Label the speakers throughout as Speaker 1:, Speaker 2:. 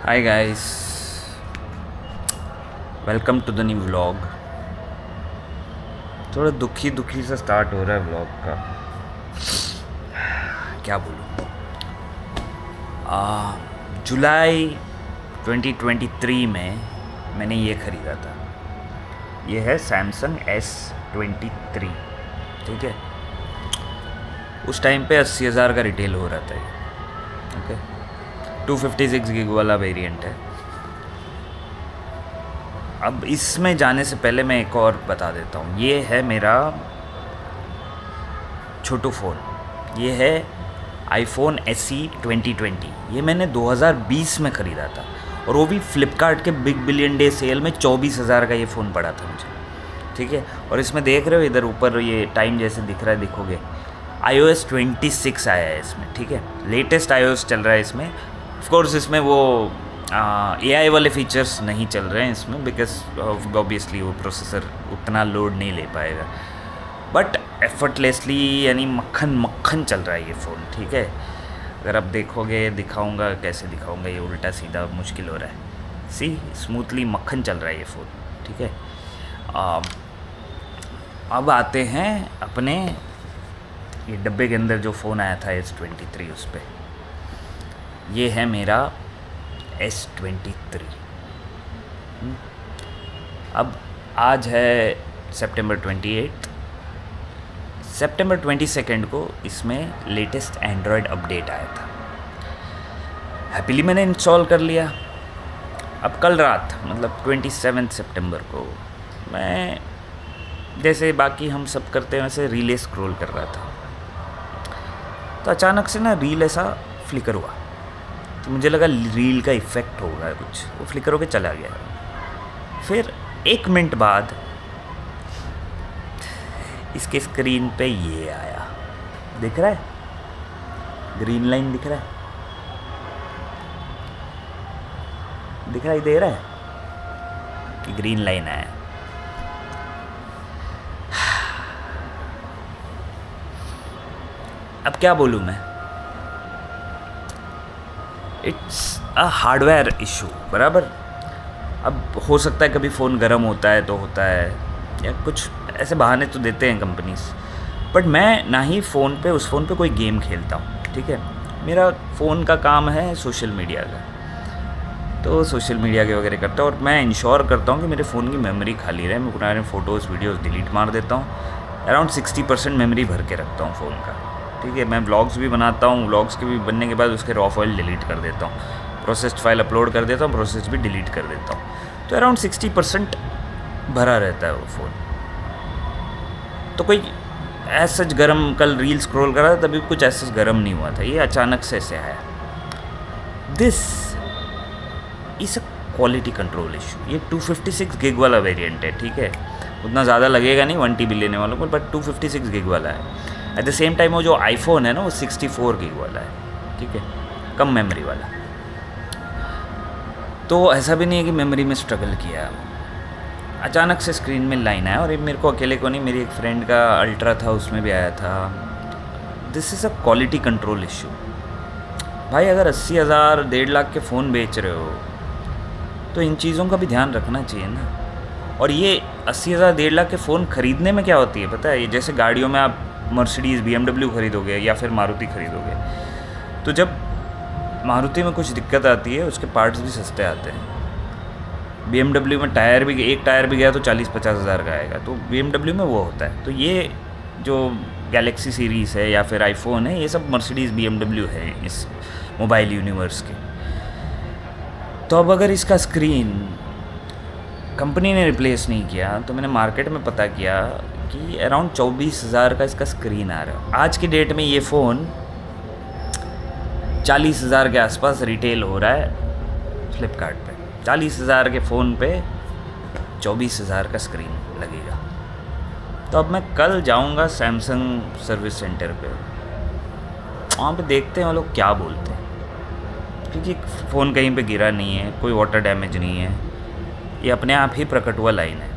Speaker 1: Hi guys, welcome to the new vlog. थोड़ा दुखी दुखी से स्टार्ट हो रहा है व्लॉग का। क्या बोलूँ। जुलाई 2023 में मैंने ये ख़रीदा था। ये है सैमसंग S23। ठीक है, उस टाइम पे 80,000 का रिटेल हो रहा था ये। ओके, 256 गिग वाला वेरिएंट है। अब इसमें जाने से पहले मैं एक और बता देता हूँ। ये है मेरा छोटू फ़ोन। ये है iPhone SE 2020। ये मैंने 2020 में ख़रीदा था, और वो भी फ़्लिपकार्ट के बिग बिलियन डे सेल में 24,000 का ये फ़ोन पड़ा था मुझे। ठीक है, और इसमें देख रहे हो इधर ऊपर ये टाइम जैसे दिख रहा है, दिखोगे iOS 26 आया है इसमें। ठीक है, लेटेस्ट iOS चल रहा है इसमें। ऑफ कोर्स इसमें वो AI वाले फीचर्स नहीं चल रहे हैं इसमें, बिकॉज ऑब्वियसली वो प्रोसेसर उतना लोड नहीं ले पाएगा, बट एफर्टलेसली यानी मक्खन मक्खन चल रहा है ये फ़ोन। ठीक है, अगर आप देखोगे, दिखाऊंगा कैसे दिखाऊंगा, ये उल्टा सीधा मुश्किल हो रहा है। सी स्मूथली मक्खन चल रहा है ये फ़ोन। ठीक है, अब आते हैं अपने ये डब्बे के अंदर जो फ़ोन आया था S23, उस पर ये है मेरा S23। अब आज है सितंबर 28। सितंबर 22 को इसमें लेटेस्ट एंड्रॉयड अपडेट आया था। हैप्पीली मैंने इंस्टॉल कर लिया। अब कल रात मतलब 27 सितंबर को मैं जैसे बाकी हम सब करते हैं वैसे रीलें स्क्रॉल कर रहा था, तो अचानक से ना रील ऐसा फ्लिकर हुआ। तो मुझे लगा रील का इफ़ेक्ट होगा कुछ, वो फ्लिकर होके चला गया। फिर 1 मिनट बाद इसके स्क्रीन पे ये आया, दिख रहा है, ग्रीन लाइन दिख रहा है, दिखाई दे रहा है कि ग्रीन लाइन आया। अब क्या बोलूँ मैं, इट्स अ हार्डवेयर इशू बराबर। अब हो सकता है कभी फ़ोन गर्म होता है तो होता है, या कुछ ऐसे बहाने तो देते हैं कंपनीज, बट मैं ना ही फ़ोन पे उस फ़ोन पे कोई गेम खेलता हूँ। ठीक है, मेरा फ़ोन का काम है सोशल मीडिया का, तो सोशल मीडिया के वगैरह करता हूँ, और मैं इंश्योर करता हूँ कि मेरे फ़ोन की मेमोरी खाली रहे। मैं पुराने फ़ोटोज़ वीडियोज़ डिलीट मार देता हूँ। अराउंड 60% मेमोरी भर के रखता हूँ फ़ोन का। ठीक है, मैं व्लॉग्स भी बनाता हूँ, व्लॉग्स के भी बनने के बाद उसके रॉ फाइल डिलीट कर देता हूँ, प्रोसेस्ड फाइल अपलोड कर देता हूँ, प्रोसेस भी डिलीट कर देता हूँ। तो अराउंड 60% भरा रहता है वो फ़ोन। तो कोई ऐसा गर्म, कल रील स्क्रॉल करा तभी कुछ ऐसा गर्म नहीं हुआ था, ये अचानक से ऐसे आया। This is a quality control issue. ये 256 गिग वाला वेरिएंट है। ठीक है, उतना ज़्यादा लगेगा नहीं 1 TB लेने वालों को, बट 256 गिग वाला है। एट द सेम टाइम वो जो आईफोन है ना, वो 64 गिग वाला है। ठीक है, कम मेमोरी वाला। तो ऐसा भी नहीं है कि मेमोरी में स्ट्रगल किया। अचानक से स्क्रीन में लाइन आया, और ये मेरे को अकेले को नहीं, मेरी एक फ्रेंड का अल्ट्रा था, उसमें भी आया था। This is a quality control issue. भाई अगर 80,000 1.5 लाख के फ़ोन बेच रहे हो तो इन चीज़ों का भी ध्यान रखना चाहिए ना। और ये 80,000 1.5 लाख के फ़ोन ख़रीदने में क्या होती है पता है, ये जैसे गाड़ियों में आप मर्सिडीज़ BMW खरीदोगे या फिर मारुति खरीदोगे, तो जब मारुति में कुछ दिक्कत आती है उसके पार्ट्स भी सस्ते आते हैं। BMW में टायर भी, एक टायर भी गया तो 40-50 हज़ार का आएगा, तो BMW में वो होता है। तो ये जो गैलेक्सी सीरीज़ है या फिर आईफोन है, ये सब मर्सिडीज़ BMW है इस मोबाइल यूनिवर्स के। तो अब अगर इसका स्क्रीन कंपनी ने रिप्लेस नहीं किया, तो मैंने मार्केट में पता किया कि अराउंड 24,000 का इसका स्क्रीन आ रहा है। आज की डेट में ये फ़ोन 40,000 के आसपास रिटेल हो रहा है फ्लिपकार्ट पे। 40,000 के फ़ोन पे 24,000 का स्क्रीन लगेगा। तो अब मैं कल जाऊंगा सैमसंग सर्विस सेंटर पे, वहाँ पे देखते हैं वो लोग क्या बोलते हैं, क्योंकि फ़ोन कहीं पे गिरा नहीं है, कोई वाटर डैमेज नहीं है, ये अपने आप ही प्रकट हुआ लाइन है।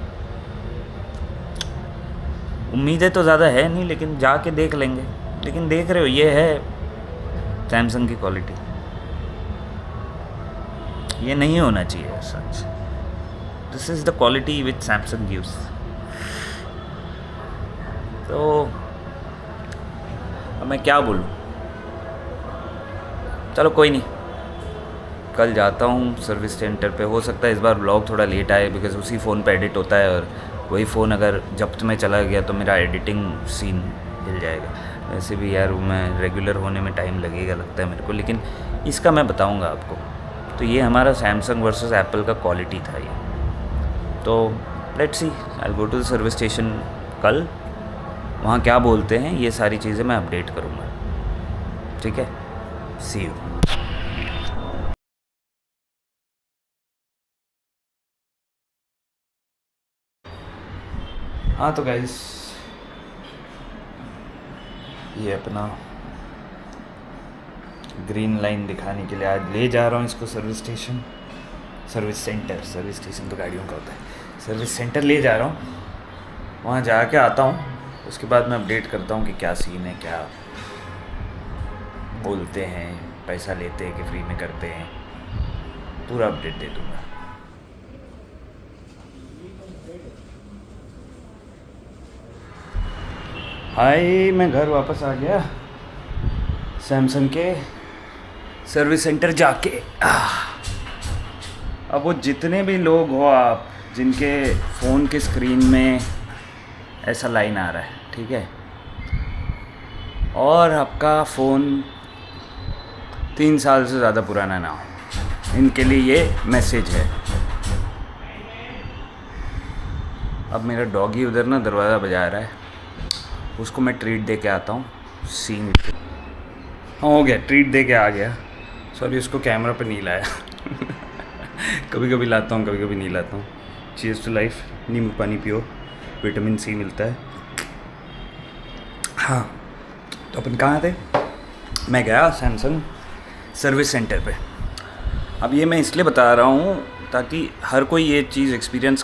Speaker 1: उम्मीदें तो ज़्यादा है नहीं, लेकिन जाके देख लेंगे। लेकिन देख रहे हो, ये है सैमसंग की क्वालिटी। ये नहीं होना चाहिए सच। This is the quality which Samsung gives. तो अब मैं क्या बोलूँ, चलो कोई नहीं, कल जाता हूँ सर्विस सेंटर पे। हो सकता है इस बार ब्लॉग थोड़ा लेट आए, बिकॉज़ उसी फ़ोन पे एडिट होता है, और वही फ़ोन अगर जब्त में चला गया तो मेरा एडिटिंग सीन हिल जाएगा। वैसे भी यार मैं रेगुलर होने में टाइम लगेगा लगता है मेरे को, लेकिन इसका मैं बताऊँगा आपको। तो ये हमारा सैमसंग वर्सेस एप्पल का क्वालिटी था ये। तो let's see, I go to the service station कल, वहाँ क्या बोलते हैं ये सारी चीज़ें मैं अपडेट करूँगा, ठीक है। सी यू। हाँ तो गाइस, ये अपना ग्रीन लाइन दिखाने के लिए आज ले जा रहा हूँ इसको service station, service centre. Service station तो गाड़ियों का होता है, सर्विस सेंटर ले जा रहा हूँ। वहाँ जाके आता हूँ, उसके बाद मैं अपडेट करता हूँ कि क्या सीन है, क्या बोलते हैं, पैसा लेते हैं कि फ्री में करते हैं, पूरा अपडेट दे दूँगा। हाय, मैं घर वापस आ गया सैमसंग के सर्विस सेंटर जाके। अब वो जितने भी लोग हो आप, जिनके फ़ोन के स्क्रीन में ऐसा लाइन आ रहा है, ठीक है, और आपका फ़ोन 3 साल से ज़्यादा पुराना ना हो, इनके लिए ये मैसेज है। अब मेरा डॉगी उधर ना दरवाज़ा बजा रहा है, उसको मैं ट्रीट दे के आता हूँ। सीन हाँ हो गया, ट्रीट दे के आ गया। सॉरी, उसको कैमरा पे नहीं लाया। कभी कभी लाता हूँ, कभी कभी नहीं लाता हूँ। चीज़ टू लाइफ, नींबू पानी पियो, विटामिन सी मिलता है। हाँ, तो अपन कहाँ थे? मैं गया सैमसंग सर्विस सेंटर पे। अब ये मैं इसलिए बता रहा हूँ ताकि हर कोई ये चीज़ एक्सपीरियंस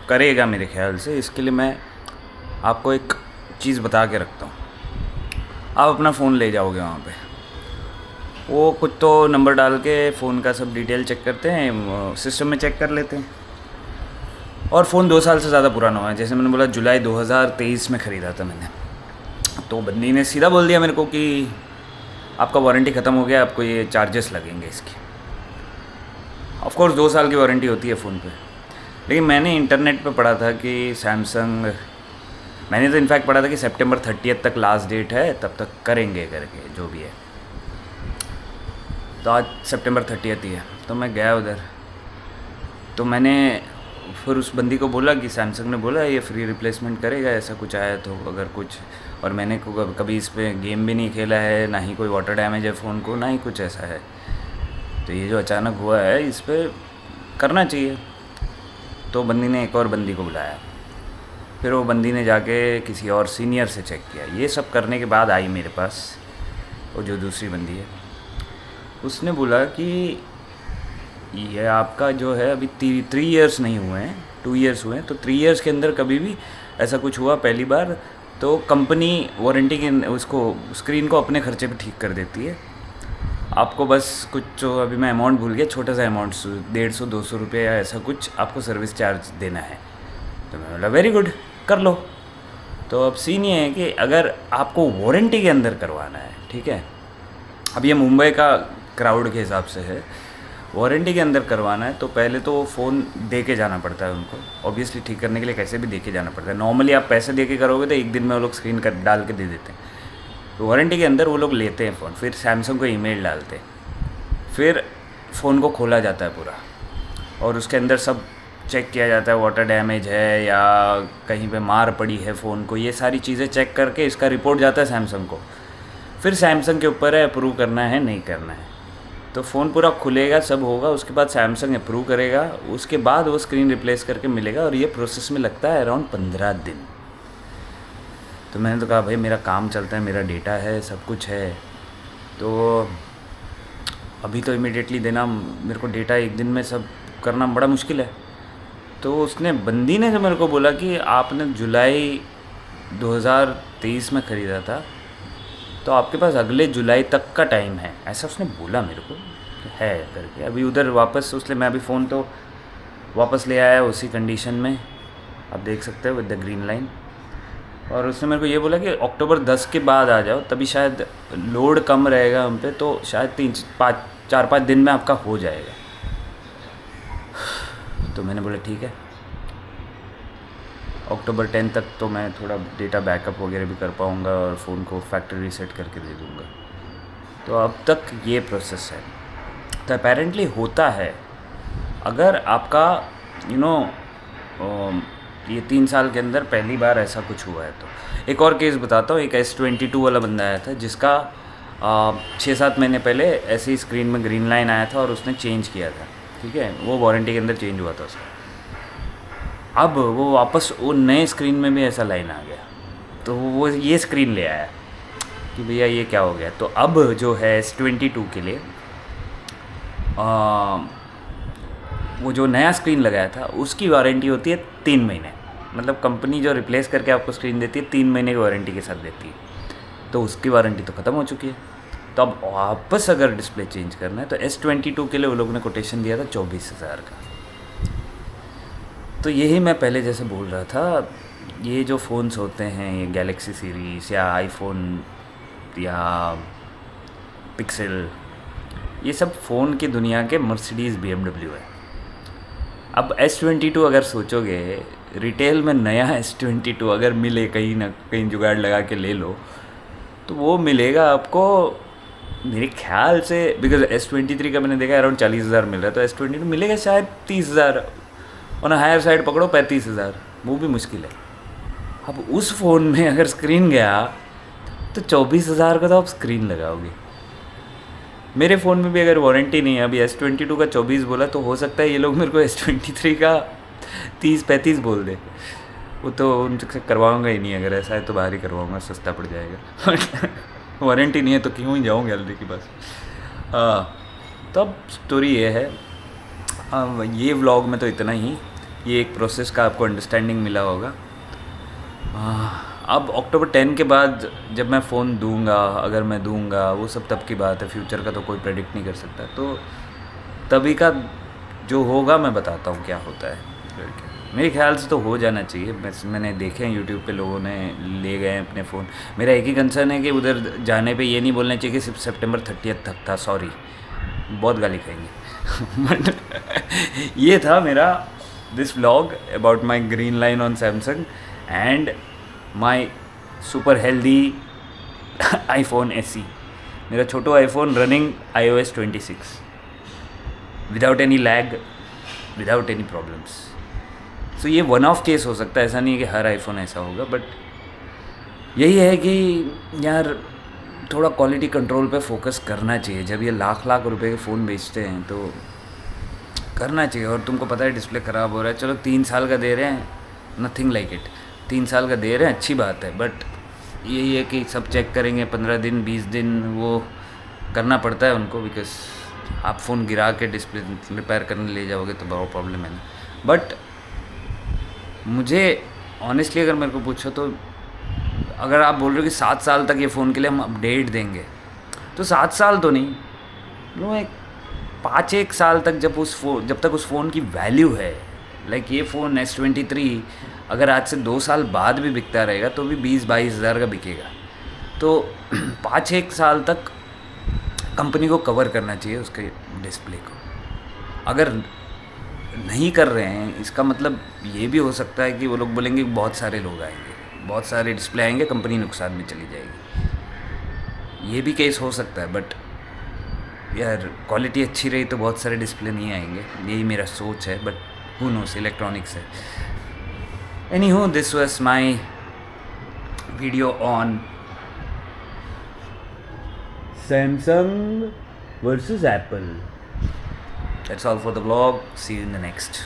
Speaker 1: करेगा मेरे ख्याल से। इसके लिए मैं आपको एक चीज़ बता के रखता हूँ। आप अपना फ़ोन ले जाओगे वहाँ पे, वो कुछ तो नंबर डाल के फ़ोन का सब डिटेल चेक करते हैं, सिस्टम में चेक कर लेते हैं, और फ़ोन 2 साल से ज़्यादा पुराना हुआ है। जैसे मैंने बोला जुलाई 2023 में ख़रीदा था मैंने, तो बंदी ने सीधा बोल दिया मेरे को कि आपका वारंटी ख़त्म हो गया, आपको ये चार्जेस लगेंगे इसके। ऑफ कोर्स 2 साल की वारंटी होती है फ़ोन पे, लेकिन मैंने इंटरनेट पे पढ़ा था कि सैमसंग, मैंने तो इनफैक्ट पढ़ा था कि सितंबर 30 तक लास्ट डेट है, तब तक करेंगे करके जो भी है। तो आज सितंबर 30 ही है। तो मैं गया उधर, तो मैंने फिर उस बंदी को बोला कि सैमसंग ने बोला ये फ्री रिप्लेसमेंट करेगा, ऐसा कुछ आया तो अगर कुछ। और मैंने कभी इस पर गेम भी नहीं खेला है, ना ही कोई वाटर डैमेज है फ़ोन को, ना ही कुछ ऐसा है। तो ये जो अचानक हुआ है इस पर करना चाहिए। तो बंदी ने एक और बंदी को बुलाया, फिर वो बंदी ने जाके किसी और सीनियर से चेक किया। ये सब करने के बाद आई मेरे पास वो जो दूसरी बंदी है, उसने बोला कि ये आपका जो है अभी 3 इयर्स नहीं हुए हैं, 2 इयर्स हुए हैं, तो 3 इयर्स के अंदर कभी भी ऐसा कुछ हुआ पहली बार तो कंपनी वारंटी के उसको स्क्रीन को अपने खर्चे पे ठीक कर देती है। आपको बस कुछ, जो अभी मैं अमाउंट भूल गया, छोटा सा अमाउंट 150-200 रुपये या ऐसा कुछ आपको सर्विस चार्ज देना है। तो मैं बोला वेरी गुड, कर लो। तो अब सीन ये है कि अगर आपको वारंटी के अंदर करवाना है, ठीक है, अब ये मुंबई का क्राउड के हिसाब से है, वारंटी के अंदर करवाना है तो पहले तो फ़ोन दे के जाना पड़ता है उनको। ऑब्वियसली ठीक करने के लिए कैसे भी दे के जाना पड़ता है। नॉर्मली आप पैसे दे के करोगे तो एक दिन में वो लोग स्क्रीन कर डाल के दे देते हैं। तो वारंटी के अंदर वो लोग लेते हैं फ़ोन, फिर सैमसंग को ईमेल डालते हैं, फिर फ़ोन को खोला जाता है पूरा, और उसके अंदर सब चेक किया जाता है, वाटर डैमेज है या कहीं पे मार पड़ी है फ़ोन को, ये सारी चीज़ें चेक करके इसका रिपोर्ट जाता है सैमसंग को। फिर सैमसंग के ऊपर है अप्रूव करना है नहीं करना है। तो फ़ोन पूरा खुलेगा, सब होगा, उसके बाद सैमसंग अप्रूव करेगा, उसके बाद वो स्क्रीन रिप्लेस करके मिलेगा, और ये प्रोसेस में लगता है अराउंड 15 दिन। तो मैंने तो कहा भाई मेरा काम चलता है, मेरा डेटा है, सब कुछ है, तो अभी तो इमीडिएटली देना मेरे को डेटा एक दिन में सब करना बड़ा मुश्किल है। तो उसने, बंदी ने जो मेरे को बोला कि आपने जुलाई 2023 में ख़रीदा था तो आपके पास अगले जुलाई तक का टाइम है, ऐसा उसने बोला मेरे को। है करके। अभी उधर वापस, उसलिए मैं अभी फ़ोन तो वापस ले आया उसी कंडीशन में, आप देख सकते हो विद द ग्रीन लाइन। और उसने मेरे को ये बोला कि अक्टूबर 10 के बाद आ जाओ, तभी शायद लोड कम रहेगा हम पे, तो शायद 4-5 दिन में आपका हो जाएगा। तो मैंने बोला ठीक है, अक्टूबर 10 तक तो मैं थोड़ा डेटा बैकअप वगैरह भी कर पाऊँगा और फ़ोन को फैक्ट्री रीसेट करके दे दूँगा। तो अब तक ये प्रोसेस है। तो अपेरेंटली होता है, अगर आपका ये 3 साल के अंदर पहली बार ऐसा कुछ हुआ है। तो एक और केस बताता हूँ। एक S22 वाला बंदा आया था जिसका 6-7 महीने पहले ऐसे ही स्क्रीन में ग्रीन लाइन आया था और उसने चेंज किया था, ठीक है, वो वारंटी के अंदर चेंज हुआ था उसका। अब वो वापस वो नए स्क्रीन में भी ऐसा लाइन आ गया, तो वो ये स्क्रीन ले आया कि भैया ये क्या हो गया। तो अब जो है S22 के लिए वो जो नया स्क्रीन लगाया था उसकी वारंटी होती है 3 महीने, मतलब कंपनी जो रिप्लेस करके आपको स्क्रीन देती है 3 महीने की वारंटी के साथ देती है। तो उसकी वारंटी तो ख़त्म हो चुकी है। तो अब वापस अगर डिस्प्ले चेंज करना है तो S22 के लिए वो लोगों ने कोटेशन दिया था 24,000 का। तो यही मैं पहले जैसे बोल रहा था, ये जो फ़ोन्स होते हैं, ये गैलेक्सी सीरीज़ या आईफोन या पिक्सल, ये सब फ़ोन की दुनिया के मर्सिडीज़ BMW है। अब S22 अगर सोचोगे, रिटेल में नया S22 अगर मिले, कहीं ना कहीं जुगाड़ लगा के ले लो, तो वो मिलेगा आपको मेरे ख्याल से, बिकॉज S23 का मैंने देखा अराउंड 40,000 मिल रहा है, तो S22 मिलेगा शायद 30,000, और हायर साइड पकड़ो 35,000, वो भी मुश्किल है। अब उस फ़ोन में अगर स्क्रीन गया तो 24,000 का तो आप स्क्रीन लगाओगे। मेरे फ़ोन में भी अगर वारंटी नहीं है, अभी S22 का 24 बोला, तो हो सकता है ये लोग मेरे को S23 का 30-35 बोल दे। वो तो उनसे करवाऊँगा ही नहीं, अगर ऐसा है तो बाहर ही करवाऊँगा, सस्ता पड़ जाएगा। वारंटी नहीं है तो क्यों ही जाऊँ गैलरी के पास। तब स्टोरी ये है। ये व्लॉग में तो इतना ही, ये एक प्रोसेस का आपको अंडरस्टैंडिंग मिला होगा। अब अक्टूबर 10 के बाद जब मैं फ़ोन दूंगा, अगर मैं दूंगा, वो सब तब की बात है, फ्यूचर का तो कोई प्रेडिक्ट नहीं कर सकता। तो तभी का जो होगा मैं बताता हूँ क्या होता है। मेरे ख्याल से तो हो जाना चाहिए। मैंने देखे हैं यूट्यूब पे लोगों ने ले गए अपने फ़ोन। मेरा एक ही कंसर्न है कि उधर जाने पे ये नहीं बोलना चाहिए कि सिर्फ सितंबर 30 तक था, सॉरी, बहुत गाली खाएंगे। बट ये था मेरा this vlog about my green line on Samsung and my super healthy iPhone SE, मेरा छोटो iPhone running iOS 26 without any lag, without any problems. So ये वन ऑफ केस हो सकता है, ऐसा नहीं है कि हर आईफोन ऐसा होगा। बट यही है कि यार थोड़ा क्वालिटी कंट्रोल पे फोकस करना चाहिए। जब ये लाख रुपए के फ़ोन बेचते हैं तो करना चाहिए। और तुमको पता है डिस्प्ले ख़राब हो रहा है, चलो 3 साल का दे रहे हैं, नथिंग लाइक इट, 3 साल का दे रहे हैं, अच्छी बात है। बट यही है कि सब चेक करेंगे 15 दिन 20 दिन, वो करना पड़ता है उनको, बिकॉज आप फ़ोन गिरा के डिस्प्ले रिपेयर करने ले जाओगे तो बहुत प्रॉब्लम है ना। बट मुझे ऑनेस्टली अगर मेरे को पूछो तो अगर आप बोल रहे हो कि 7 साल तक ये फ़ोन के लिए हम अपडेट देंगे, तो 7 साल तो नहीं, नो, एक 5-1 साल तक जब तक उस फ़ोन की वैल्यू है। लाइक ये फ़ोन S23 अगर आज से 2 साल बाद भी बिकता रहेगा तो भी 20-22 हज़ार का बिकेगा। तो 5-1 साल तक कंपनी को कवर करना चाहिए उसके डिस्प्ले को। अगर नहीं कर रहे हैं, इसका मतलब ये भी हो सकता है कि वो लोग बोलेंगे बहुत सारे लोग आएंगे, बहुत सारे डिस्प्ले आएंगे, कंपनी नुकसान में चली जाएगी। ये भी केस हो सकता है। बट यार क्वालिटी अच्छी रही तो बहुत सारे डिस्प्ले नहीं आएंगे, यही मेरा सोच है। बट हु नोस, इलेक्ट्रॉनिक्स है। Anyhow, this was my video on Samsung versus Apple. That's all for the vlog. See you in the next.